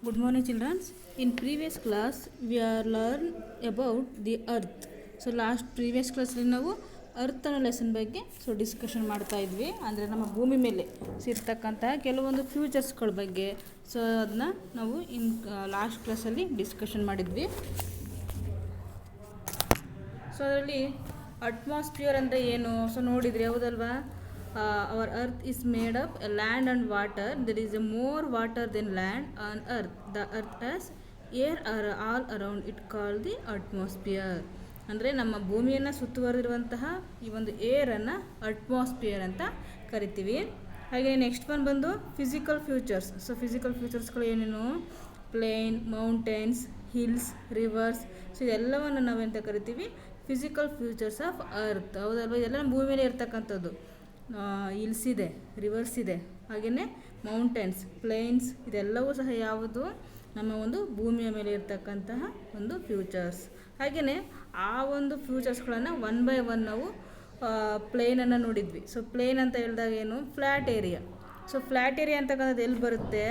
Good morning, children. In previous class, we are learn about the earth. So last previous class ನಾವು earth ಅನ್ನೋ lesson ಬಗ್ಗೆ discussion ಮಾಡ್ತಾ ಇದ್ವಿ. ಅಂದರೆ ನಮ್ಮ ಭೂಮಿ ಮೇಲೆ ಸಿಗ್ತಕ್ಕಂತಹ ಕೆಲವೊಂದು ಫ್ಯೂಚರ್ಸ್ಗಳ ಬಗ್ಗೆ ಅದನ್ನ ನಾವು ಲಾಸ್ಟ್ ಕ್ಲಾಸಲ್ಲಿ ಡಿಸ್ಕಷನ್ ಮಾಡಿದ್ವಿ. ಅದರಲ್ಲಿ ಅಟ್ಮಾಸ್ಫಿಯರ್ ಅಂದರೆ ಏನು ನೋಡಿದ್ರಿ ಹೌದಲ್ವಾ? Our earth is made of land and water. There is more water than land on earth. The earth has air all around it called the atmosphere. ಅಂದರೆ ನಮ್ಮ ಭೂಮಿಯನ್ನು ಸುತ್ತುವರಿದಿರುವಂತಹ ಈ ಒಂದು ಏರನ್ನು ಅಟ್ಮಾಸ್ಫಿಯರ್ ಅಂತ ಕರಿತೀವಿ. ಹಾಗೆ ನೆಕ್ಸ್ಟ್ ಒನ್ ಬಂದು ಫಿಸಿಕಲ್ ಫ್ಯೂಚರ್ಸ್. ಫಿಸಿಕಲ್ ಫ್ಯೂಚರ್ಸ್ಗಳು ಏನೇನು? Plain, mountains, hills, rivers. ಇದೆಲ್ಲವನ್ನು ನಾವೆಂತ ಕರಿತೀವಿ? Physical features of earth. ಹೌದಲ್ವ? ಇದೆಲ್ಲ ನಮ್ಮ ಭೂಮಿ ಮೇಲೆ ಇರ್ತಕ್ಕಂಥದ್ದು. ಹಿಲ್ಸ್ ಇದೆ, ರಿವರ್ಸ್ ಇದೆ, ಹಾಗೆಯೇ ಮೌಂಟೇನ್ಸ್, ಪ್ಲೇನ್ಸ್, ಇದೆಲ್ಲವೂ ಸಹ ಯಾವುದು? ನಮ್ಮ ಒಂದು ಭೂಮಿಯ ಮೇಲೆ ಇರ್ತಕ್ಕಂತಹ ಒಂದು ಫ್ಯೂಚರ್ಸ್. ಹಾಗೆಯೇ ಆ ಒಂದು ಫ್ಯೂಚರ್ಸ್ಗಳನ್ನು ಒನ್ ಬೈ ಒನ್ ನಾವು ಪ್ಲೇನನ್ನು ನೋಡಿದ್ವಿ. ಪ್ಲೇನ್ ಅಂತ ಹೇಳಿದಾಗ ಏನು? Flat area. ಫ್ಲ್ಯಾಟ್ ಏರಿಯಾ ಅಂತಕ್ಕಂಥದ್ದು ಎಲ್ಲಿ ಬರುತ್ತೆ?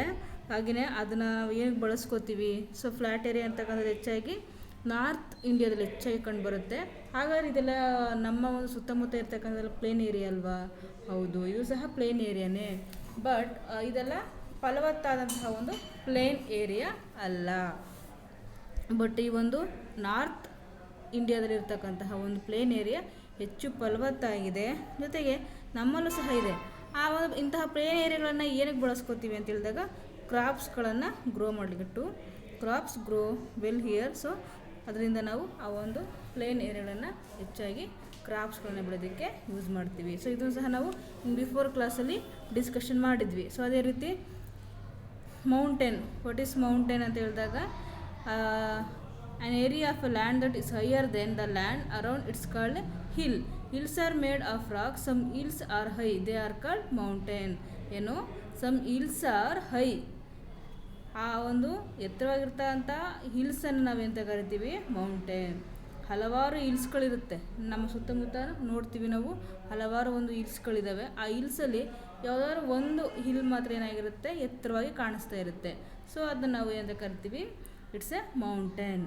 ಹಾಗೆಯೇ ಅದನ್ನು ನಾವು ಏನಕ್ಕೆ ಬಳಸ್ಕೋತೀವಿ? ಫ್ಲ್ಯಾಟ್ ಏರಿಯಾ ಅಂತಕ್ಕಂಥದ್ದು ಹೆಚ್ಚಾಗಿ ನಾರ್ತ್ ಇಂಡಿಯಾದಲ್ಲಿ ಹೆಚ್ಚಾಗಿ ಕಂಡು ಬರುತ್ತೆ. ಹಾಗಾದ್ರೆ ಇದೆಲ್ಲ ನಮ್ಮ ಒಂದು ಸುತ್ತಮುತ್ತ ಇರ್ತಕ್ಕಂಥ ಪ್ಲೇನ್ ಏರಿಯಾ ಅಲ್ವಾ? ಹೌದು, ಇದು ಸಹ ಪ್ಲೇನ್ ಏರಿಯಾನೇ. ಬಟ್ ಇದೆಲ್ಲ ಫಲವತ್ತಾದಂತಹ ಒಂದು ಪ್ಲೇನ್ ಏರಿಯಾ ಅಲ್ಲ. ಬಟ್ ಈ ಒಂದು ನಾರ್ತ್ ಇಂಡಿಯಾದಲ್ಲಿ ಇರ್ತಕ್ಕಂತಹ ಒಂದು ಪ್ಲೇನ್ ಏರಿಯಾ ಹೆಚ್ಚು ಫಲವತ್ತಾಗಿದೆ. ಜೊತೆಗೆ ನಮ್ಮಲ್ಲೂ ಸಹ ಇದೆ. ಆ ಒಂದು ಇಂತಹ ಪ್ಲೇನ್ ಏರಿಯಾಗಳನ್ನು ಏನಕ್ಕೆ ಬಳಸ್ಕೋತೀವಿ ಅಂತ ಹೇಳಿದಾಗ ಕ್ರಾಪ್ಸ್ಗಳನ್ನು ಗ್ರೋ ಮಾಡಲಿಕ್ಕೆ. Crops grow well here. ಅದರಿಂದ ನಾವು ಆ ಒಂದು ಪ್ಲೇನ್ ಏರಿಯಾಗಳನ್ನು ಹೆಚ್ಚಾಗಿ ಕ್ರಾಪ್ಸ್ಗಳನ್ನ ಬೆಳೆಯೋದಕ್ಕೆ ಯೂಸ್ ಮಾಡ್ತೀವಿ. ಇದನ್ನು ಸಹ ನಾವು ಬಿಫೋರ್ ಕ್ಲಾಸಲ್ಲಿ ಡಿಸ್ಕಷನ್ ಮಾಡಿದ್ವಿ. ಅದೇ ರೀತಿ ಮೌಂಟೇನ್. ವಾಟ್ ಈಸ್ ಮೌಂಟೇನ್ ಅಂತ ಹೇಳಿದಾಗ an area of a land that is higher than the land around it's called hill. Hills are made of rock. Some hills are high, they are called mountain. some hills are high. ಆ ಒಂದು ಎತ್ತರವಾಗಿರ್ತಕ್ಕಂಥ ಹಿಲ್ಸನ್ನು ನಾವೆಂತ ಕರಿತೀವಿ? Mountain. ಹಲವಾರು ಹಿಲ್ಸ್ಗಳಿರುತ್ತೆ ನಮ್ಮ ಸುತ್ತಮುತ್ತ ನೋಡ್ತೀವಿ ನಾವು. ಹಲವಾರು ಒಂದು ಹಿಲ್ಸ್ಗಳಿದ್ದಾವೆ. ಆ ಹಿಲ್ಸಲ್ಲಿ ಯಾವುದಾದ್ರು ಒಂದು ಹಿಲ್ ಮಾತ್ರ ಏನಾಗಿರುತ್ತೆ? ಎತ್ತರವಾಗಿ ಕಾಣಿಸ್ತಾ ಇರುತ್ತೆ. ಅದನ್ನು ನಾವು ಏನಂತ ಕರಿತೀವಿ? It's a mountain.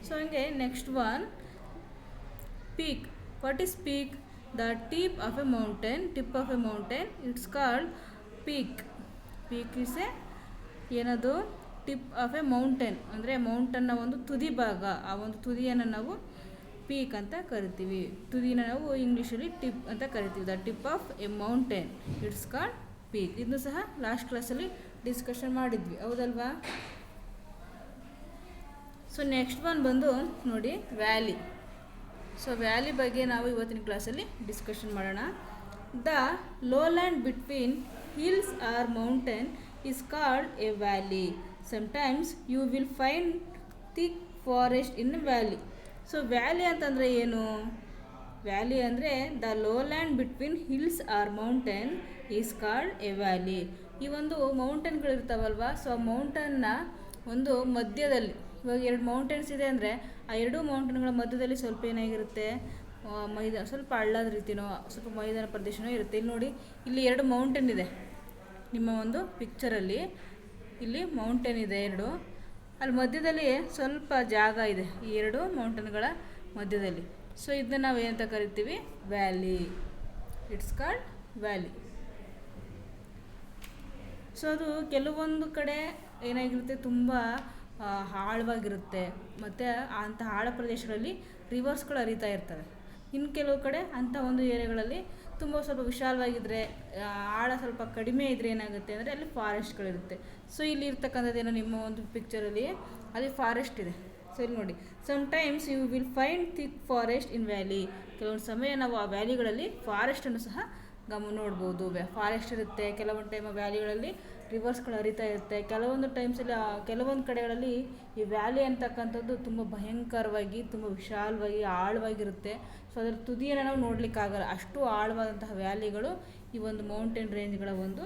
ಹಂಗೆ next one peak. What is peak? The tip of a mountain. Tip of a mountain it's called peak. Peak is a ಏನದು? Tip of a mountain. ಅಂದರೆ ಮೌಂಟನ್ನ ಒಂದು ತುದಿ ಭಾಗ. ಆ ಒಂದು ತುದಿಯನ್ನು ನಾವು ಪೀಕ್ ಅಂತ ಕರಿತೀವಿ. ತುದಿನ ನಾವು ಇಂಗ್ಲೀಷಲ್ಲಿ ಟಿಪ್ ಅಂತ ಕರಿತೀವಿ. The tip of a mountain it's called peak. ಇದನ್ನು ಸಹ ಲಾಸ್ಟ್ ಕ್ಲಾಸಲ್ಲಿ ಡಿಸ್ಕಷನ್ ಮಾಡಿದ್ವಿ, ಹೌದಲ್ವಾ? ನೆಕ್ಸ್ಟ್ ಒನ್ ಬಂದು ನೋಡಿ ವ್ಯಾಲಿ. ವ್ಯಾಲಿ ಬಗ್ಗೆ ನಾವು ಇವತ್ತಿನ ಕ್ಲಾಸಲ್ಲಿ ಡಿಸ್ಕಷನ್ ಮಾಡೋಣ. The lowland between hills or mountain is called a valley. Sometimes you will find thick forest in a valley. Valley ಅಂತಂದರೆ ಏನು? ವ್ಯಾಲಿ ಅಂದರೆ the lowland between hills or mountain is called a valley. ಈ ಒಂದು ಮೌಂಟೇನ್ಗಳಿರ್ತಾವಲ್ವ, ಮೌಂಟನ್ನ ಒಂದು ಮಧ್ಯದಲ್ಲಿ, ಇವಾಗ ಎರಡು mountains ಇದೆ ಅಂದರೆ ಆ ಎರಡೂ ಮೌಂಟೇನ್ಗಳ ಮಧ್ಯದಲ್ಲಿ ಸ್ವಲ್ಪ ಏನಾಗಿರುತ್ತೆ? ಸ್ವಲ್ಪ ಹಳ್ಳದ ರೀತಿನೋ ಸ್ವಲ್ಪ ಮೈದಾನ ಪ್ರದೇಶನೋ ಇರುತ್ತೆ. ಇಲ್ಲಿ ನೋಡಿ, ಇಲ್ಲಿ ಎರಡು ಮೌಂಟೇನ್ ಇದೆ. ನಿಮ್ಮ ಒಂದು ಪಿಕ್ಚರಲ್ಲಿ ಇಲ್ಲಿ ಮೌಂಟೇನ್ ಇದೆ ಎರಡು. ಅಲ್ಲಿ ಮಧ್ಯದಲ್ಲಿ ಸ್ವಲ್ಪ ಜಾಗ ಇದೆ ಈ ಎರಡು ಮೌಂಟೇನ್ಗಳ ಮಧ್ಯದಲ್ಲಿ. ಇದನ್ನ ನಾವು ಏನಂತ ಕರಿತೀವಿ? ವ್ಯಾಲಿ. It's called valley. ಅದು ಕೆಲವೊಂದು ಕಡೆ ಏನಾಗಿರುತ್ತೆ? ತುಂಬ ಆಳವಾಗಿರುತ್ತೆ. ಮತ್ತು ಅಂಥ ಆಳ ಪ್ರದೇಶಗಳಲ್ಲಿ ರಿವರ್ಸ್ಗಳು ಹರಿತಾ ಇರ್ತವೆ. ಇನ್ನು ಕೆಲವು ಕಡೆ ಅಂಥ ಒಂದು ಏರಿಯಾಗಳಲ್ಲಿ ತುಂಬ ಸ್ವಲ್ಪ ವಿಶಾಲವಾಗಿದ್ದರೆ, ಆಳ ಸ್ವಲ್ಪ ಕಡಿಮೆ ಇದ್ದರೆ ಏನಾಗುತ್ತೆ ಅಂದರೆ ಅಲ್ಲಿ ಫಾರೆಸ್ಟ್ಗಳಿರುತ್ತೆ. ಇಲ್ಲಿ ಇರ್ತಕ್ಕಂಥದ್ದೇನೋ ನಿಮ್ಮ ಒಂದು ಪಿಕ್ಚರಲ್ಲಿ ಅಲ್ಲಿ ಫಾರೆಸ್ಟ್ ಇದೆ. ಇಲ್ಲಿ ನೋಡಿ, sometimes you will find thick forest in valley. ಕೆಲವೊಂದು ಸಮಯ ನಾವು ಆ ವ್ಯಾಲಿಗಳಲ್ಲಿ ಫಾರೆಸ್ಟನ್ನು ಸಹ ನೋಡ್ಬೋದು. ಫಾರೆಸ್ಟ್ ಇರುತ್ತೆ. ಕೆಲವೊಂದು ಟೈಮ್ ವ್ಯಾಲಿಗಳಲ್ಲಿ ರಿವರ್ಸ್ಗಳು ಹರಿತಾ ಇರುತ್ತೆ. ಕೆಲವೊಂದು ಟೈಮ್ಸಲ್ಲಿ ಕೆಲವೊಂದು ಕಡೆಗಳಲ್ಲಿ ಈ ವ್ಯಾಲಿ ಅಂತಕ್ಕಂಥದ್ದು ತುಂಬ ಭಯಂಕರವಾಗಿ, ತುಂಬ ವಿಶಾಲವಾಗಿ, ಆಳವಾಗಿರುತ್ತೆ. ಅದರ ತುದಿಯನ್ನು ನಾವು ನೋಡಲಿಕ್ಕಾಗಲ್ಲ. ಅಷ್ಟು ಆಳವಾದಂತಹ ವ್ಯಾಲಿಗಳು ಈ ಒಂದು ಮೌಂಟೇನ್ ರೇಂಜ್ಗಳ ಒಂದು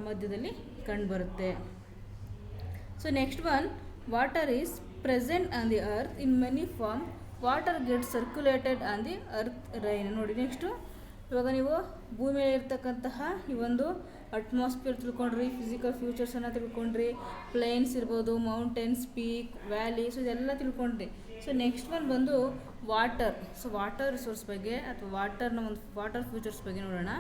ಮಧ್ಯದಲ್ಲಿ ಕಂಡುಬರುತ್ತೆ. Next one, water is present on the earth in many form. Water get circulated on the earth rain. ನೋಡಿ ನೆಕ್ಸ್ಟು, ಇವಾಗ ನೀವು ಭೂಮಿಯಲ್ಲಿ ಇರ್ತಕ್ಕಂತಹ ಈ ಒಂದು ಅಟ್ಮಾಸ್ಫಿಯರ್ ತಿಳ್ಕೊಂಡ್ರಿ, ಫಿಸಿಕಲ್ ಫ್ಯೂಚರ್ಸನ್ನು ತಿಳ್ಕೊಂಡ್ರಿ, ಪ್ಲೇನ್ಸ್ ಇರ್ಬೋದು, ಮೌಂಟೇನ್ಸ್, ಪೀಕ್, ವ್ಯಾಲಿ, ಸೊ ಇದೆಲ್ಲ ತಿಳ್ಕೊಂಡ್ರಿ. ಸೊ ನೆಕ್ಸ್ಟ್ ಒನ್ ಬಂದು ವಾಟರ್. ಸೊ ವಾಟರ್ ರಿಸೋರ್ಸ್ ಬಗ್ಗೆ ಅಥವಾ ವಾಟರ್ ಫ್ಯೂಚರ್ಸ್ ಬಗ್ಗೆ ನೋಡೋಣ.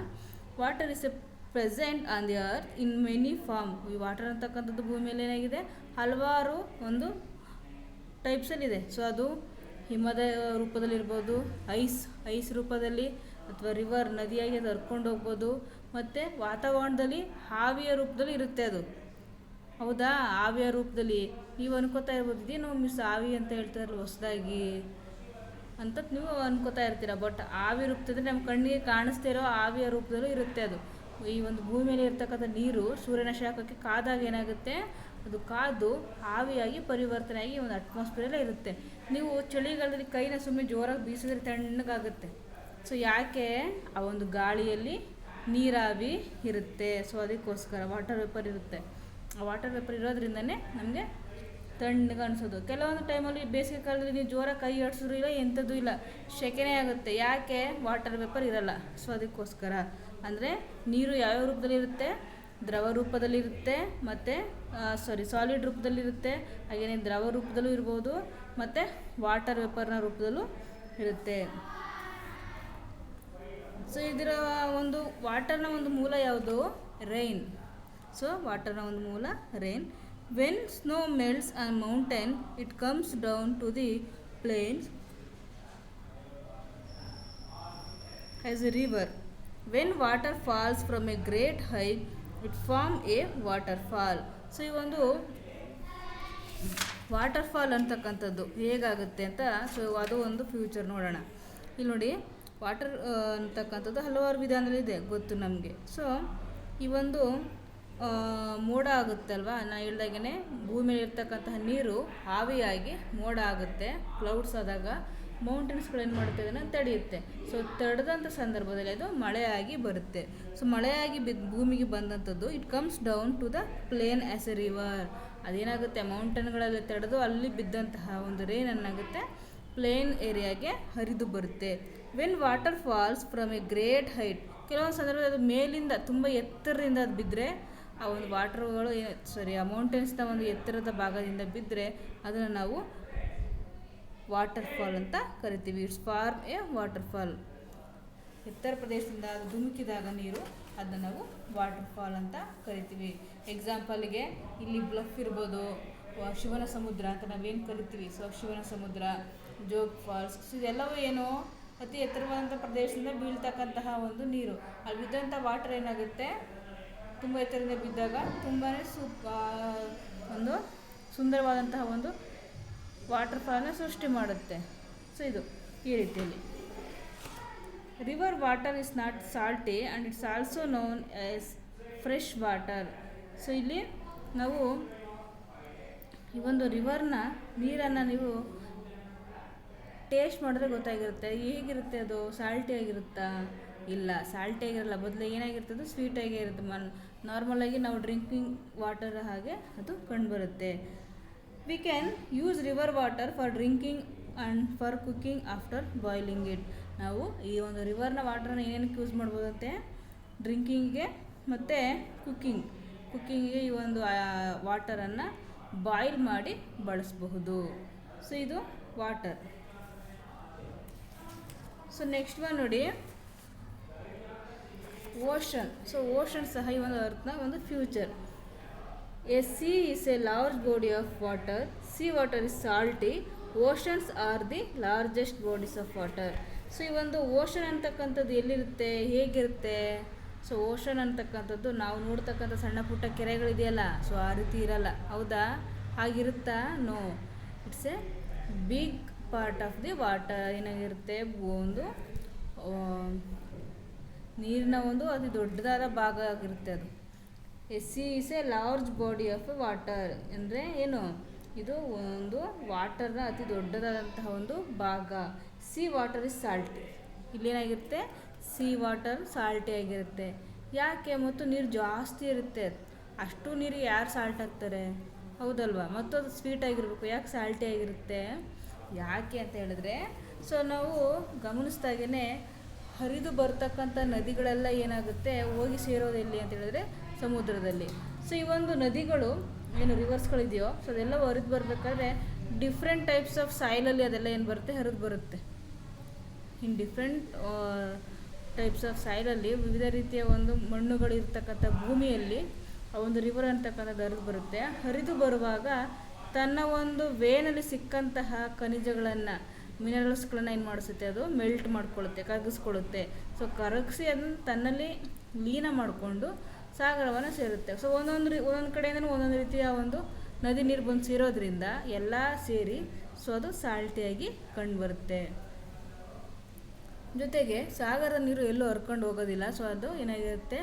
Water is a present on the earth in many form. ಈ ವಾಟರ್ ಅಂತಕ್ಕಂಥದ್ದು ಭೂಮಿಯಲ್ಲಿ ಏನಾಗಿದೆ, ಹಲವಾರು ಒಂದು ಟೈಪ್ಸಲ್ಲಿದೆ. ಸೊ ಅದು ಹಿಮದ ರೂಪದಲ್ಲಿರ್ಬೋದು, ಐಸ್ ರೂಪದಲ್ಲಿ, ಅಥವಾ ರಿವರ್ ನದಿಯಾಗಿ ಅದು ಹರ್ಕೊಂಡು ಹೋಗ್ಬೋದು, ಮತ್ತು ವಾತಾವರಣದಲ್ಲಿ ಆವಿಯ ರೂಪದಲ್ಲಿ ಇರುತ್ತೆ ಅದು. ಹೌದಾ, ಆವಿಯ ರೂಪದಲ್ಲಿ ನೀವು ಅನ್ಕೋತಾ ಇರ್ಬೋದು, ಇದೇನು ಮಿಸ್ ಆವಿ ಅಂತ ಹೇಳ್ತಾರಲ್ಲ ಹೊಸದಾಗಿ ಅಂತ ನೀವು ಅನ್ಕೋತಾ ಇರ್ತೀರ. ಬಟ್ ಆವಿ ರೂಪದಲ್ಲಿ ನಮ್ಮ ಕಣ್ಣಿಗೆ ಕಾಣಿಸ್ತಾ ಇರೋ ಆವಿಯ ರೂಪದಲ್ಲೂ ಇರುತ್ತೆ ಅದು. ಈ ಒಂದು ಭೂಮಿಯಲ್ಲಿ ಇರ್ತಕ್ಕಂಥ ನೀರು ಸೂರ್ಯನ ಶಾಖಕ್ಕೆ ಕಾದಾಗ ಏನಾಗುತ್ತೆ, ಅದು ಕಾದು ಆವಿಯಾಗಿ ಪರಿವರ್ತನೆಯಾಗಿ ಒಂದು ಅಟ್ಮಾಸ್ಫಿಯರಲ್ಲೇ ಇರುತ್ತೆ. ನೀವು ಚಳಿಗಾಲದಲ್ಲಿ ಕೈನ ಸುಮ್ಮನೆ ಜೋರಾಗಿ ಬೀಸಿದ್ರೆ ತಣ್ಣಗಾಗುತ್ತೆ. ಸೊ ಯಾಕೆ, ಆ ಒಂದು ಗಾಳಿಯಲ್ಲಿ ನೀರಾವಿ ಇರುತ್ತೆ. ಸೊ ಅದಕ್ಕೋಸ್ಕರ ವಾಟರ್ ವೇಪರ್ ಇರುತ್ತೆ. ಆ ವಾಟರ್ ವೇಪರ್ ಇರೋದ್ರಿಂದನೇ ನಮಗೆ ತಣ್ಣಗೆ ಅನಿಸೋದು. ಕೆಲವೊಂದು ಟೈಮಲ್ಲಿ ಬೇಸಿಗೆ ಕಾಲದಲ್ಲಿ ನೀವು ಜೋರಾಗಿ ಕೈ ಆಡಿಸಿದ್ರು ಇಲ್ಲ, ಎಂಥದ್ದು ಇಲ್ಲ, ಸೆಕೆನೇ ಆಗುತ್ತೆ. ಯಾಕೆ, ವಾಟರ್ ವೇಪರ್ ಇರಲ್ಲ. ಸೊ ಅದಕ್ಕೋಸ್ಕರ ಅಂದರೆ ನೀರು ಯಾವ್ಯಾವ ರೂಪದಲ್ಲಿರುತ್ತೆ, ದ್ರವ ರೂಪದಲ್ಲಿರುತ್ತೆ, ಮತ್ತು ಸಾಲಿಡ್ ರೂಪದಲ್ಲಿರುತ್ತೆ, ಹಾಗೆಯೇ ದ್ರವ ರೂಪದಲ್ಲೂ ಇರ್ಬೋದು, ಮತ್ತು ವಾಟರ್ ವೇಪರ್ನ ರೂಪದಲ್ಲೂ ಇರುತ್ತೆ. ಸೊ ಇದರ ಒಂದು ವಾಟರ್ನ ಒಂದು ಮೂಲ ಯಾವುದು, ರೈನ್. ಸೊ ವಾಟರ್ನ ಒಂದು ಮೂಲ rain. When snow melts on mountain it comes down to the plains as a river. When water falls from a great height it form a waterfall. So ಈ ಒಂದು ವಾಟರ್ ಫಾಲ್ ಅಂತಕ್ಕಂಥದ್ದು ಹೇಗಾಗುತ್ತೆ ಅಂತ, so ಅದು ಒಂದು future ನೋಡೋಣ. ಇಲ್ಲಿ ನೋಡಿ, ವಾಟರ್ ಅಂತಕ್ಕಂಥದ್ದು ಹಲವಾರು ವಿಧಾನದಲ್ಲಿದೆ, ಗೊತ್ತು ನಮಗೆ. ಸೊ ಈ ಒಂದು ಮೋಡ ಆಗುತ್ತಲ್ವ, ನಾನು ಹೇಳ್ದಾಗೆ ಭೂಮಿಯಲ್ಲಿ ಇರ್ತಕ್ಕಂತಹ ನೀರು ಆವಿಯಾಗಿ ಮೋಡ ಆಗುತ್ತೆ. ಕ್ಲೌಡ್ಸ್ ಆದಾಗ ಮೌಂಟೇನ್ಸ್ಗಳು ಏನು ಮಾಡುತ್ತೆ, ಅದನ್ನು ತಡೆಯುತ್ತೆ. ಸೊ ತಡೆದಂಥ ಸಂದರ್ಭದಲ್ಲಿ ಅದು ಮಳೆಯಾಗಿ ಬರುತ್ತೆ. ಸೊ ಮಳೆಯಾಗಿ ಭೂಮಿಗೆ ಬಂದಂಥದ್ದು it comes down to the plain as a river. ಅದೇನಾಗುತ್ತೆ, ಮೌಂಟೇನ್ಗಳಲ್ಲಿ ತಡೆದು ಅಲ್ಲಿ ಬಿದ್ದಂತಹ ಒಂದು ರೇನ್ ಏನಾಗುತ್ತೆ, ಪ್ಲೇನ್ ಏರಿಯಾಗೆ ಹರಿದು ಬರುತ್ತೆ. When water falls from a great height, ಕೆಲವೊಂದು ಸಂದರ್ಭದಲ್ಲಿ ಅದು ಮೇಲಿಂದ ತುಂಬ ಎತ್ತರದಿಂದ ಅದು ಬಿದ್ದರೆ, ಆ ಒಂದು ವಾಟರ್ಗಳು ಆ ಮೌಂಟೇನ್ಸ್ನ ಒಂದು ಎತ್ತರದ ಭಾಗದಿಂದ ಬಿದ್ದರೆ ಅದನ್ನು ನಾವು ವಾಟರ್ ಫಾಲ್ ಅಂತ ಕರಿತೀವಿ. Its form a waterfall. ಎತ್ತರ ಪ್ರದೇಶದಿಂದ ಅದು ಧುಮುಕಿದಾಗ ನೀರು, ಅದನ್ನು ನಾವು ವಾಟರ್ ಫಾಲ್ ಅಂತ ಕರಿತೀವಿ. ಎಕ್ಸಾಂಪಲ್ಗೆ ಇಲ್ಲಿ ಬ್ಲಫ್ ಇರ್ಬೋದು, ಶಿವನ ಸಮುದ್ರ ಅಂತ ನಾವೇನು ಕರಿತೀವಿ. ಸೊ ಶಿವನ ಸಮುದ್ರ, ಜೋಗ್ ಫಾಲ್ಸ್, ಸೊ ಇದೆಲ್ಲವೂ ಏನು, ಅತಿ ಎತ್ತರವಾದಂಥ ಪ್ರದೇಶದಿಂದ ಬೀಳ್ತಕ್ಕಂತಹ ಒಂದು ನೀರು. ಅಲ್ಲಿ ಬಿದ್ದಂಥ ವಾಟರ್ ಏನಾಗುತ್ತೆ, ತುಂಬ ಎತ್ತರದಿಂದ ಬಿದ್ದಾಗ ತುಂಬಾ ಒಂದು ಸುಂದರವಾದಂತಹ ಒಂದು ವಾಟರ್ ಫಾಲ್ನ ಸೃಷ್ಟಿ ಮಾಡುತ್ತೆ. ಸೊ ಇದು ಈ ರೀತಿಯಲ್ಲಿ. River water is not salty and it's also known as fresh water. So ಇಲ್ಲಿ ನಾವು ಈ ಒಂದು ರಿವರ್ನ ನೀರನ್ನು ನೀವು ಟೇಸ್ಟ್ ಮಾಡಿದ್ರೆ ಗೊತ್ತಾಗಿರುತ್ತೆ, ಹೇಗಿರುತ್ತೆ ಅದು, ಸಾಲ್ಟಿ ಆಗಿರುತ್ತಾ, ಇಲ್ಲ ಸಾಲ್ಟಿ ಆಗಿರಲ್ಲ, ಬದಲು ಏನಾಗಿರ್ತದೆ, ಸ್ವೀಟಾಗೇ ಇರುತ್ತೆ. ನಾರ್ಮಲಾಗಿ ನಾವು ಡ್ರಿಂಕಿಂಗ್ ವಾಟರ್ ಹಾಗೆ ಅದು ಕಂಡುಬರುತ್ತೆ. We can use river water for drinking and for cooking after boiling it. ನಾವು ಈ ಒಂದು ರಿವರ್ನ ವಾಟರ್ನ ಏನೇನಕ್ಕೆ ಯೂಸ್ ಮಾಡ್ಬೋದಂತೆ, ಡ್ರಿಂಕಿಂಗಿಗೆ ಮತ್ತು ಕುಕ್ಕಿಂಗಿಗೆ ಈ ಒಂದು ವಾಟರನ್ನು ಬಾಯ್ಲ್ ಮಾಡಿ ಬಳಸಬಹುದು. ಸೊ ಇದು ವಾಟರ್. ಸೊ ನೆಕ್ಸ್ಟ್ ಒನ್ ನೋಡಿ, ಓಷನ್. ಸೊ ಓಷನ್ ಸಹ ಈ ಒಂದು ಅರ್ಥನ ಒಂದು future. A C is A large body of water. C water is salty. Oceans R the largest bodies of water. So ಈ ಒಂದು ಓಷನ್ ಅಂತಕ್ಕಂಥದ್ದು ಎಲ್ಲಿರುತ್ತೆ, ಹೇಗಿರುತ್ತೆ? ಸೊ ಓಷನ್ ಅಂತಕ್ಕಂಥದ್ದು ನಾವು ನೋಡ್ತಕ್ಕಂಥ ಸಣ್ಣ ಪುಟ್ಟ ಕೆರೆಗಳಿದೆಯಲ್ಲ, ಸೊ ಆ ರೀತಿ ಇರಲ್ಲ, ಹೌದಾ? ಹಾಗಿರುತ್ತಾ? No, it's a big part of the water. ಏನಾಗಿರುತ್ತೆ, ಒಂದು ನೀರಿನ ಒಂದು ಅತಿ ದೊಡ್ಡದಾದ ಭಾಗ ಆಗಿರುತ್ತೆ ಅದು. A sea is a large body of water ಅಂದರೆ ಏನು, ಇದು ಒಂದು ವಾಟರ್ನ ಅತಿ ದೊಡ್ಡದಾದಂತಹ ಒಂದು ಭಾಗ. Sea water is salty. ಇಲ್ಲೇನಾಗಿರುತ್ತೆ, ಸಿ ವಾಟರ್ ಸಾಲ್ಟಿ ಆಗಿರುತ್ತೆ. ಯಾಕೆ? ಮತ್ತು ನೀರು ಜಾಸ್ತಿ ಇರುತ್ತೆ. ಅಷ್ಟು ನೀರಿಗೆ ಯಾರು ಸಾಲ್ಟ್ ಹಾಕ್ತಾರೆ, ಹೌದಲ್ವಾ? ಮತ್ತು ಅದು ಸ್ವೀಟ್ ಆಗಿರಬೇಕು. ಯಾಕೆ ಸಾಲ್ಟಿ ಆಗಿರುತ್ತೆ? ಯಾಕೆ ಅಂತ ಹೇಳಿದ್ರೆ, ಸೊ ನಾವು ಗಮನಿಸ್ದಾಗೇ ಹರಿದು ಬರ್ತಕ್ಕಂಥ ನದಿಗಳೆಲ್ಲ ಏನಾಗುತ್ತೆ, ಹೋಗಿ ಸೇರೋದು ಎಲ್ಲಿ ಅಂತ ಹೇಳಿದ್ರೆ ಸಮುದ್ರದಲ್ಲಿ. ಸೊ ಈ ಒಂದು ನದಿಗಳು ಏನು ರಿವರ್ಸ್ಗಳಿದೆಯೋ ಸೊ ಅದೆಲ್ಲ ಹರಿದು ಬರಬೇಕಾದ್ರೆ ಡಿಫ್ರೆಂಟ್ ಟೈಪ್ಸ್ ಆಫ್ ಸಾಯಿಲಲ್ಲಿ ಅದೆಲ್ಲ ಏನು ಬರುತ್ತೆ, ಹರಿದು ಬರುತ್ತೆ. ಇನ್ ಡಿಫ್ರೆಂಟ್ ಟೈಪ್ಸ್ ಆಫ್ ಸಾಯಿಲಲ್ಲಿ ವಿವಿಧ ರೀತಿಯ ಒಂದು ಮಣ್ಣುಗಳು ಇರ್ತಕ್ಕಂಥ ಭೂಮಿಯಲ್ಲಿ ಆ ಒಂದು ರಿವರ್ ಅಂತಕ್ಕಂಥದ್ದು ಹರಿದು ಬರುತ್ತೆ. ಹರಿದು ಬರುವಾಗ ತನ್ನ ಒಂದು ವೇನಲ್ಲಿ ಸಿಕ್ಕಂತಹ ಖನಿಜಗಳನ್ನು, ಮಿನರಲ್ಸ್ಗಳನ್ನು ಏನು ಮಾಡಿಸುತ್ತೆ, ಅದು ಮೆಲ್ಟ್ ಮಾಡ್ಕೊಳ್ಳುತ್ತೆ, ಕರಗಿಸ್ಕೊಳ್ಳುತ್ತೆ. ಸೊ ಕರಗಿಸಿ ಅದನ್ನು ತನ್ನಲ್ಲಿ ಲೀನ ಮಾಡಿಕೊಂಡು ಸಾಗರವನ್ನು ಸೇರುತ್ತೆ. ಸೊ ಒಂದೊಂದು ಕಡೆಯಿಂದ ಒಂದೊಂದು ರೀತಿಯ ಒಂದು ನದಿ ನೀರು ಬಂದು ಸೇರೋದ್ರಿಂದ ಎಲ್ಲ ಸೇರಿ ಸೊ ಅದು ಸಾಲ್ಟಿಯಾಗಿ ಕಂಡುಬರುತ್ತೆ. ಜೊತೆಗೆ ಸಾಗರದ ನೀರು ಎಲ್ಲೂ ಹರ್ಕೊಂಡು ಹೋಗೋದಿಲ್ಲ. ಸೊ ಅದು ಏನಾಗಿರುತ್ತೆ,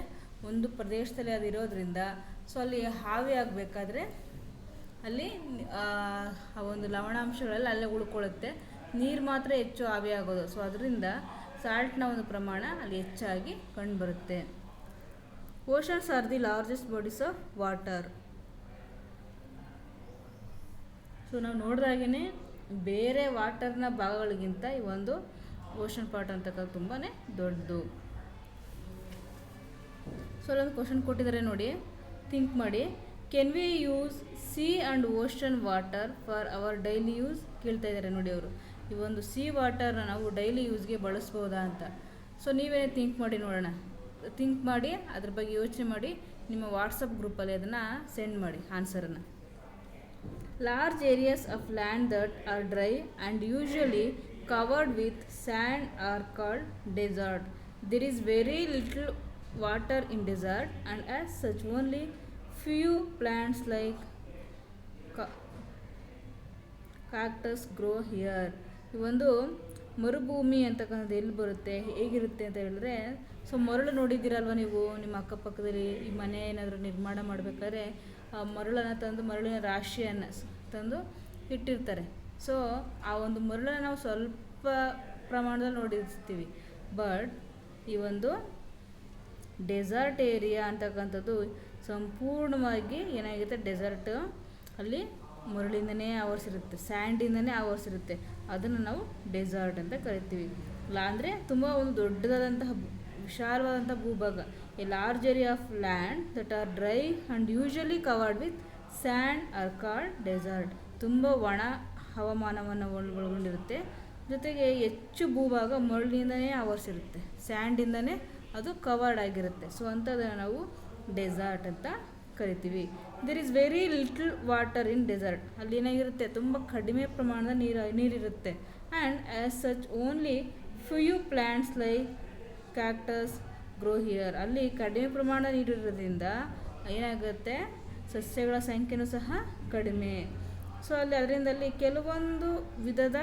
ಒಂದು ಪ್ರದೇಶದಲ್ಲಿ ಅದು ಇರೋದ್ರಿಂದ ಸೊ ಅಲ್ಲಿ ಹಾವಿ ಆಗಬೇಕಾದ್ರೆ ಅಲ್ಲಿ ಆ ಒಂದು ಲವಣಾಂಶಗಳೆಲ್ಲ ಅಲ್ಲೇ ಉಳ್ಕೊಳ್ಳುತ್ತೆ, ನೀರು ಮಾತ್ರ ಹೆಚ್ಚು ಹಾವಿ ಆಗೋದು. ಸೊ ಅದರಿಂದ ಸಾಲ್ಟ್ನ ಒಂದು ಪ್ರಮಾಣ ಅಲ್ಲಿ ಹೆಚ್ಚಾಗಿ ಕಂಡುಬರುತ್ತೆ. Oceans R the largest bodies of water. So ನಾವು ನೋಡಿದಾಗೇ ಬೇರೆ ವಾಟರ್ನ ಭಾಗಗಳಿಗಿಂತ ಈ ಒಂದು ಓಷನ್ ಪಾರ್ಟ್ ಅಂತಕ್ಕಂಥ ತುಂಬಾ ದೊಡ್ಡದು. ಸೊ ಅಲ್ಲೊಂದು ಕ್ವಶನ್ ಕೊಟ್ಟಿದ್ದಾರೆ ನೋಡಿ, ಥಿಂಕ್ ಮಾಡಿ. Can we use sea and ocean water for our daily use? ಕೇಳ್ತಾ ಇದ್ದಾರೆ ನೋಡಿ ಅವರು. ಈ ಒಂದು ಸೀ ವಾಟರ್ನ ನಾವು ಡೈಲಿ ಯೂಸ್ಗೆ ಬಳಸ್ಬೋದಾ ಅಂತ. ಸೊ ನೀವೇನೇ ಥಿಂಕ್ ಮಾಡಿ ನೋಡೋಣ. ಥಿಂಕ್ ಮಾಡಿ ಅದ್ರ ಬಗ್ಗೆ ಯೋಚನೆ ಮಾಡಿ ನಿಮ್ಮ ವಾಟ್ಸಪ್ ಗ್ರೂಪಲ್ಲಿ ಅದನ್ನು ಸೆಂಡ್ ಮಾಡಿ ಆನ್ಸರನ್ನು. Large areas of land that are dry and usually covered with sand are called desert. There is very little water in desert and as such only few plants like cactus grow here. ಈ ಒಂದು ಮರುಭೂಮಿ ಅಂತಕ್ಕಂಥದ್ದು ಎಲ್ಲಿ ಬರುತ್ತೆ, ಹೇಗಿರುತ್ತೆ ಅಂತ ಹೇಳಿದ್ರೆ, so ಮರಳು ನೋಡಿದ್ದೀರಲ್ವ ನೀವು ನಿಮ್ಮ ಅಕ್ಕಪಕ್ಕದಲ್ಲಿ. ಈ ಮನೆ ಏನಾದರೂ ನಿರ್ಮಾಣ ಮಾಡಬೇಕಾದ್ರೆ ಮರಳನ್ನು ತಂದು, ಮರಳಿನ ರಾಶಿಯನ್ನು ತಂದು ಇಟ್ಟಿರ್ತಾರೆ. ಸೊ ಆ ಒಂದು ಮರಳನ್ನು ನಾವು ಸ್ವಲ್ಪ ಪ್ರಮಾಣದಲ್ಲಿ ನೋಡಿರ್ತೀವಿ. ಬಟ್ ಈ ಒಂದು ಡೆಸರ್ಟ್ ಏರಿಯಾ ಅಂತಕ್ಕಂಥದ್ದು ಸಂಪೂರ್ಣವಾಗಿ ಏನಾಗಿರುತ್ತೆ, ಡೆಸರ್ಟ್ ಅಲ್ಲಿ ಮರಳಿಂದನೇ ಆವರಿಸಿರುತ್ತೆ, ಸ್ಯಾಂಡಿಂದನೇ ಆವರಿಸಿರುತ್ತೆ. ಅದನ್ನು ನಾವು ಡೆಸರ್ಟ್ ಅಂತ ಕರಿತೀವಿ. ಅಂದರೆ ತುಂಬ ಒಂದು ದೊಡ್ಡದಾದಂತಹ ವಿಶಾಲವಾದಂಥ ಭೂಭಾಗ. A large area of land that are dry and usually covered with sand are called desert. ತುಂಬ ಒಣ ಹವಾಮಾನವನ್ನು ಒಳಗೊಂಡಿರುತ್ತೆ. ಜೊತೆಗೆ ಹೆಚ್ಚು ಭೂಭಾಗ ಮರಳಿನಿಂದನೇ ಆವರಿಸಿರುತ್ತೆ, ಸ್ಯಾಂಡಿಂದನೇ ಅದು ಕವರ್ಡ್ ಆಗಿರುತ್ತೆ. ಸೊ ಅಂಥದ್ದನ್ನು ನಾವು ಡೆಸರ್ಟ್ ಅಂತ ಕರಿತೀವಿ. There is very little water in desert. ಅಲ್ಲಿ ಏನಾಗಿರುತ್ತೆ, ತುಂಬ ಕಡಿಮೆ ಪ್ರಮಾಣದ ನೀರಿರುತ್ತೆ. And as such only few plants like cactus grow here. ಅಲ್ಲಿ ಕಡಿಮೆ ಪ್ರಮಾಣದ ನೀರಿರೋದ್ರಿಂದ ಏನಾಗುತ್ತೆ, ಸಸ್ಯಗಳ ಸಂಖ್ಯೆಯೂ ಸಹ ಕಡಿಮೆ. ಸೊ ಅದರಿಂದಲ್ಲಿ ಕೆಲವೊಂದು ವಿಧದ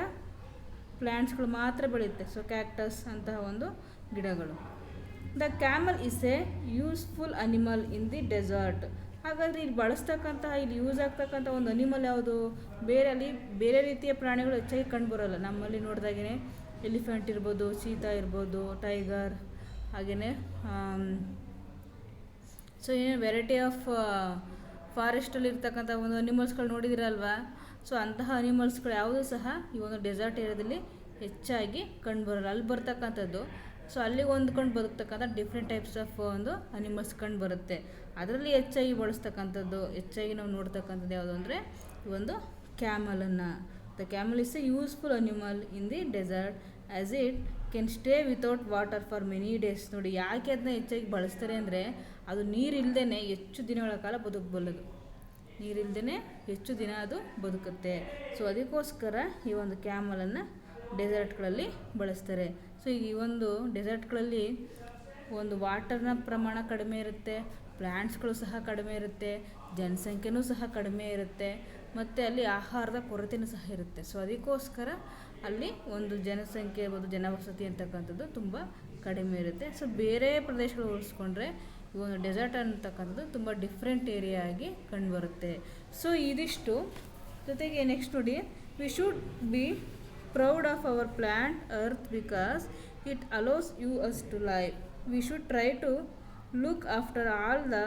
ಪ್ಲ್ಯಾಂಟ್ಸ್ಗಳು ಮಾತ್ರ ಬೆಳೆಯುತ್ತೆ. ಸೊ ಕ್ಯಾಕ್ಟಸ್ ಅಂತಹ ಒಂದು ಗಿಡಗಳು. The camel is a useful animal in the desert. ಹಾಗಾದರೆ ಇಲ್ಲಿ ಬಳಸ್ತಕ್ಕಂತಹ, ಇಲ್ಲಿ ಯೂಸ್ ಆಗ್ತಕ್ಕಂಥ ಒಂದು ಅನಿಮಲ್ ಯಾವುದು? ಬೇರೆ ರೀತಿಯ ಪ್ರಾಣಿಗಳು ಹೆಚ್ಚಾಗಿ ಕಂಡುಬರೋಲ್ಲ. ನಮ್ಮಲ್ಲಿ ನೋಡಿದಾಗೇ ಎಲಿಫೆಂಟ್ ಇರ್ಬೋದು, ಚೀತಾ ಇರ್ಬೋದು, ಟೈಗರ್, ಹಾಗೆಯೇ ಸೊ ಏನೇನು ವೆರೈಟಿ ಆಫ್ ಫಾರೆಸ್ಟಲ್ಲಿ ಇರ್ತಕ್ಕಂಥ ಒಂದು ಅನಿಮಲ್ಸ್ಗಳು ನೋಡಿದಿರಲ್ವಾ. ಸೊ ಅಂತಹ ಅನಿಮಲ್ಸ್ಗಳು ಯಾವುದೂ ಸಹ ಈ ಒಂದು ಡೆಸರ್ಟ್ ಏರಿಯಾದಲ್ಲಿ ಹೆಚ್ಚಾಗಿ ಕಂಡುಬರೋಲ್ಲ. ಅಲ್ಲಿ ಬರ್ತಕ್ಕಂಥದ್ದು ಸೊ ಅಲ್ಲಿ ಹೊಂದ್ಕೊಂಡು ಬದುಕ್ತಕ್ಕಂಥ ಡಿಫ್ರೆಂಟ್ ಟೈಪ್ಸ್ ಆಫ್ ಒಂದು ಅನಿಮಲ್ಸ್ ಕಂಡು ಬರುತ್ತೆ. ಅದರಲ್ಲಿ ಹೆಚ್ಚಾಗಿ ಬಳಸ್ತಕ್ಕಂಥದ್ದು, ಹೆಚ್ಚಾಗಿ ನಾವು ನೋಡ್ತಕ್ಕಂಥದ್ದು ಯಾವುದು ಅಂದರೆ ಈ ಒಂದು ಕ್ಯಾಮಲನ್ನು. The camel is a useful animal in the desert as it can stay without water for many days. ನೋಡಿ ಯಾಕೆ ಅದನ್ನ ಹೆಚ್ಚಾಗಿ ಬಳಸ್ತಾರೆ ಅಂದರೆ, ಅದು ನೀರಿಲ್ಲದೇ ಹೆಚ್ಚು ದಿನಗಳ ಕಾಲ ಬದುಕಬಲ್ಲದು. ನೀರಿಲ್ಲದೇ ಹೆಚ್ಚು ದಿನ ಅದು ಬದುಕುತ್ತೆ. ಸೊ ಅದಕ್ಕೋಸ್ಕರ ಈ ಒಂದು ಕ್ಯಾಮಲನ್ನು ಡೆಸರ್ಟ್ಗಳಲ್ಲಿ ಬಳಸ್ತಾರೆ. ಸೊ ಈ ಒಂದು ಡೆಸರ್ಟ್ಗಳಲ್ಲಿ ಒಂದು ವಾಟರ್ನ ಪ್ರಮಾಣ ಕಡಿಮೆ ಇರುತ್ತೆ, ಪ್ಲ್ಯಾಂಟ್ಸ್ಗಳು ಸಹ ಕಡಿಮೆ ಇರುತ್ತೆ, ಜನಸಂಖ್ಯೆನೂ ಸಹ ಕಡಿಮೆ ಇರುತ್ತೆ, ಮತ್ತು ಅಲ್ಲಿ ಆಹಾರದ ಕೊರತೆಯೂ ಸಹ ಇರುತ್ತೆ. ಸೊ ಅದಕ್ಕೋಸ್ಕರ ಅಲ್ಲಿ ಒಂದು ಜನಸಂಖ್ಯೆ ಒಂದು ಜನವಸತಿ ಅಂತಕ್ಕಂಥದ್ದು ತುಂಬ ಕಡಿಮೆ ಇರುತ್ತೆ. ಸೊ ಬೇರೆ ಪ್ರದೇಶಗಳು ಹೋಲಿಸ್ಕೊಂಡ್ರೆ ಈ ಒಂದು ಡೆಸರ್ಟ್ ಅಂತಕ್ಕಂಥದ್ದು ತುಂಬ ಡಿಫ್ರೆಂಟ್ ಏರಿಯಾ ಆಗಿ ಕಂಡುಬರುತ್ತೆ. ಸೊ ಇದಿಷ್ಟು. ಜೊತೆಗೆ ನೆಕ್ಸ್ಟ್ ನೋಡಿ, we should be proud of our planet earth because it allows you us to live. We should try to look after all the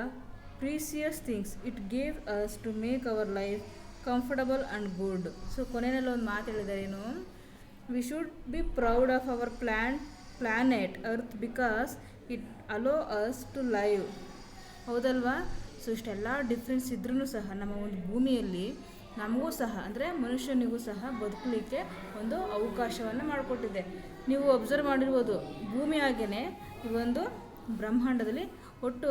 precious things it gave us to make our life comfortable and good. So ಕೊನೆಯಲ್ಲಿ ಒಂದು ಮಾತು ಹೇಳಿದ್ದಾರೆ ಏನು, we should be proud of our planet earth because it allow us to live. ಹೌದಲ್ವಾ? So ಇಷ್ಟೆಲ್ಲ difference ಇದ್ರೂ ಸಹ ನಮ್ಮ ಒಂದು ಭೂಮಿಯಲ್ಲಿ ನಮಗೂ ಸಹ ಅಂದರೆ ಮನುಷ್ಯನಿಗೂ ಸಹ ಬದುಕಲಿಕ್ಕೆ ಒಂದು ಅವಕಾಶವನ್ನು ಮಾಡಿಕೊಟ್ಟಿದೆ. ನೀವು ಅಬ್ಸರ್ವ್ ಮಾಡಿರ್ಬೋದು, ಭೂಮಿ ಹಾಗೇ ಈ ಒಂದು ಬ್ರಹ್ಮಾಂಡದಲ್ಲಿ ಒಟ್ಟು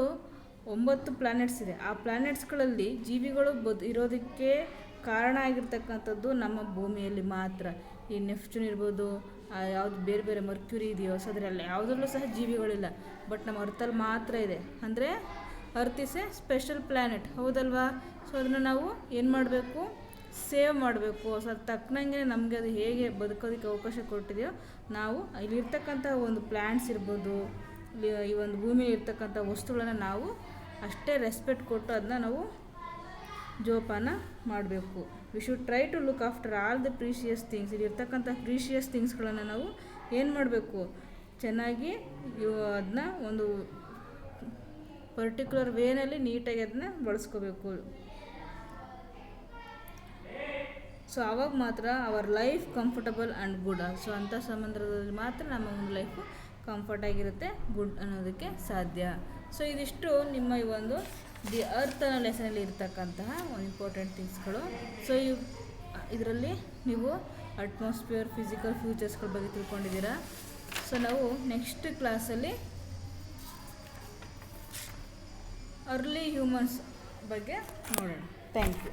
9 ಪ್ಲ್ಯಾನೆಟ್ಸ್ ಇದೆ. ಆ ಪ್ಲ್ಯಾನೆಟ್ಸ್ಗಳಲ್ಲಿ ಜೀವಿಗಳು ಇರೋದಕ್ಕೆ ಕಾರಣ ಆಗಿರ್ತಕ್ಕಂಥದ್ದು ನಮ್ಮ ಭೂಮಿಯಲ್ಲಿ ಮಾತ್ರ. ಈ ನೆಪ್ಚೂನ್ ಇರ್ಬೋದು, ಯಾವುದು ಬೇರೆ ಬೇರೆ ಮರ್ಕ್ಯುರಿ ಇದೆಯೋ, ಸೊ ಅದರಲ್ಲಿ ಯಾವುದರಲ್ಲೂ ಸಹ ಜೀವಿಗಳಿಲ್ಲ. ಬಟ್ ನಮ್ಮ ಅರ್ಥಲ್ಲಿ ಮಾತ್ರ ಇದೆ. ಅಂದರೆ earth is A special planet, ಹೌದಲ್ವಾ? ಸೊ ಅದನ್ನು ನಾವು ಏನು ಮಾಡಬೇಕು, ಸೇವ್ ಮಾಡಬೇಕು. ಸೊ ಅದು ತಕ್ಕನಂಗೆ ನಮಗೆ ಅದು ಹೇಗೆ ಬದುಕೋದಕ್ಕೆ ಅವಕಾಶ ಕೊಟ್ಟಿದೆಯೋ, ನಾವು ಇಲ್ಲಿರ್ತಕ್ಕಂಥ ಒಂದು ಪ್ಲ್ಯಾಂಟ್ಸ್ ಇರ್ಬೋದು, ಈ ಒಂದು ಭೂಮಿಯಲ್ಲಿ ಇರ್ತಕ್ಕಂಥ ವಸ್ತುಗಳನ್ನು ನಾವು ಅಷ್ಟೇ ರೆಸ್ಪೆಕ್ಟ್ ಕೊಟ್ಟು ಅದನ್ನ ನಾವು ಜೋಪಾನ ಮಾಡಬೇಕು. We should try to look after all the precious things. ಇಲ್ಲಿರ್ತಕ್ಕಂಥ ಪ್ರೀಶಿಯಸ್ ಥಿಂಗ್ಸ್ಗಳನ್ನು ನಾವು ಏನು ಮಾಡಬೇಕು, ಚೆನ್ನಾಗಿ ಅದನ್ನ ಒಂದು ಪರ್ಟಿಕ್ಯುಲರ್ ವೇನಲ್ಲಿ ನೀಟಾಗಿ ಅದನ್ನ ಬಳಸ್ಕೋಬೇಕು. ಸೊ ಆವಾಗ ಮಾತ್ರ hour life comfortable and good. So ಅಂಥ ಸಂದರ್ಭದಲ್ಲಿ ಮಾತ್ರ ನಮ್ಮ ಒಂದು ಲೈಫು ಕಂಫರ್ಟಾಗಿರುತ್ತೆ, ಗುಡ್ ಅನ್ನೋದಕ್ಕೆ ಸಾಧ್ಯ. ಸೊ ಇದಿಷ್ಟು ನಿಮ್ಮ ಈ ಒಂದು ದಿ ಅರ್ತ್ ಅನ್ನೋ ಲೆಸನಲ್ಲಿ ಇರ್ತಕ್ಕಂತಹ ಒಂದು ಇಂಪಾರ್ಟೆಂಟ್ ಥಿಂಗ್ಸ್ಗಳು. ಸೊ ಇದರಲ್ಲಿ ನೀವು ಅಟ್ಮಾಸ್ಫಿಯರ್, ಫಿಸಿಕಲ್ ಫ್ಯೂಚರ್ಸ್ಗಳ ಬಗ್ಗೆ ತಿಳ್ಕೊಂಡಿದ್ದೀರಾ. ಸೊ ನಾವು ನೆಕ್ಸ್ಟ್ ಕ್ಲಾಸಲ್ಲಿ ಅರ್ಲಿ ಹ್ಯೂಮನ್ಸ್ ಬಗ್ಗೆ ನೋಡೋಣ. Thank you.